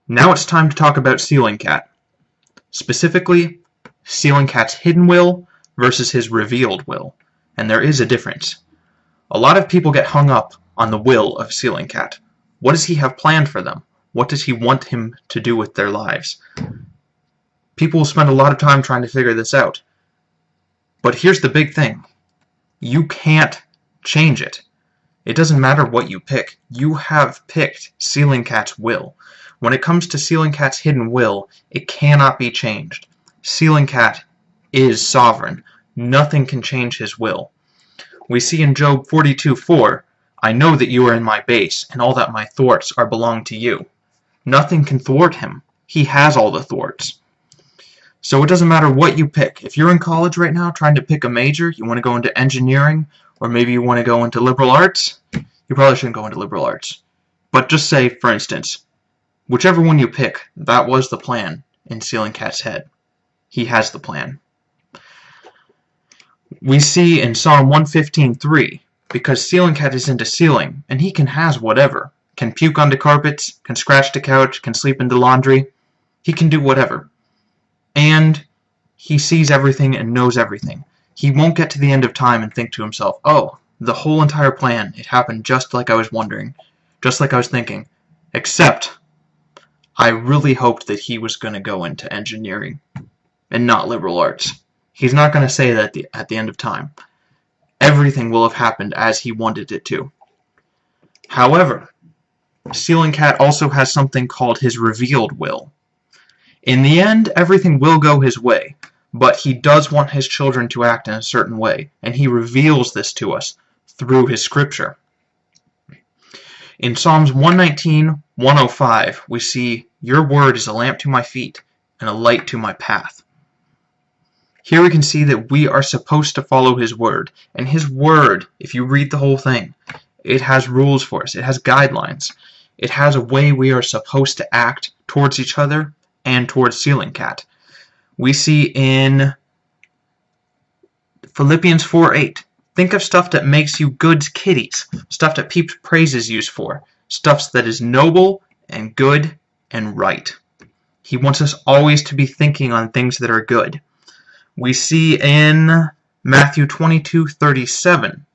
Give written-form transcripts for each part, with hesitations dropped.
Now it's time to talk about Ceiling Cat. Specifically, Ceiling Cat's hidden will versus his revealed will. And there is a difference. A lot of people get hung up on the will of Ceiling Cat. What does he have planned for them? What does he want him to do with their lives? People will spend a lot of time trying to figure this out. But here's the big thing. You can't change it. It doesn't matter what you pick. You have picked Ceiling Cat's will. When it comes to Ceiling Cat's hidden will, it cannot be changed. Ceiling Cat is sovereign. Nothing can change his will. We see in Job 42:4, I know that you are in my base, and all that my thwarts are belong to you. Nothing can thwart him. He has all the thwarts. So it doesn't matter what you pick. If you're in college right now trying to pick a major, you want to go into engineering, or maybe you want to go into liberal arts, you probably shouldn't go into liberal arts. But just say, for instance, whichever one you pick, that was the plan in Ceiling Cat's head. He has the plan. We see in Psalm 115:3, because Ceiling Cat is into ceiling, and he can has whatever. Can puke onto carpets, can scratch the couch, can sleep in the laundry. He can do whatever. And he sees everything and knows everything. He won't get to the end of time and think to himself, oh, the whole entire plan, it happened just like I was wondering, just like I was thinking. Except, I really hoped that he was going to go into engineering and not liberal arts. He's not going to say that at the end of time. Everything will have happened as he wanted it to. However, Ceiling Cat also has something called his revealed will. In the end, everything will go his way, but he does want his children to act in a certain way, and he reveals this to us through his scripture. In Psalms 119:105, we see, your word is a lamp to my feet and a light to my path. Here we can see that we are supposed to follow his word, and his word, if you read the whole thing, it has rules for us, it has guidelines, it has a way we are supposed to act towards each other and towards Ceiling Cat. We see in Philippians 4:8, think of stuff that makes you good kitties, stuff that people praises you for, stuff that is noble and good and right. He wants us always to be thinking on things that are good. We see in Matthew 22:37,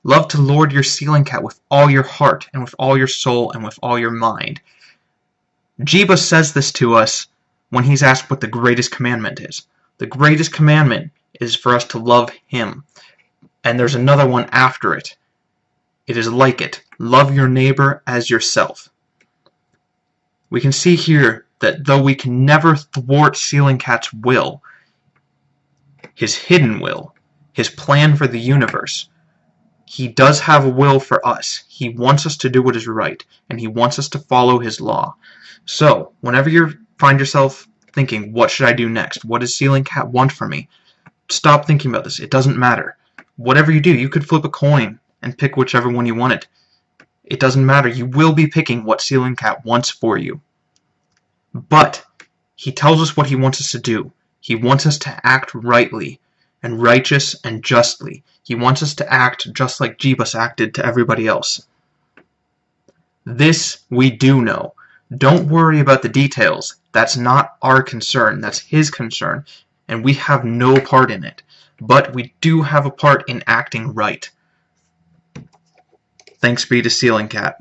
love to Lord your Ceiling Cat with all your heart and with all your soul and with all your mind. Jebus says this to us when he's asked what the greatest commandment is. The greatest commandment is for us to love him. And there's another one after it. It is like it. Love your neighbor as yourself. We can see here that though we can never thwart Ceiling Cat's will, his hidden will, his plan for the universe, he does have a will for us. He wants us to do what is right, and he wants us to follow his law. So, whenever you find yourself thinking, what should I do next? What does Ceiling Cat want from me? Stop thinking about this. It doesn't matter. Whatever you do, you could flip a coin and pick whichever one you wanted. It doesn't matter. You will be picking what Ceiling Cat wants for you. But he tells us what he wants us to do. He wants us to act rightly and righteous and justly. He wants us to act just like Jebus acted to everybody else. This we do know. Don't worry about the details. That's not our concern. That's his concern. And we have no part in it. But we do have a part in acting right. Thanks be to Ceiling Cat.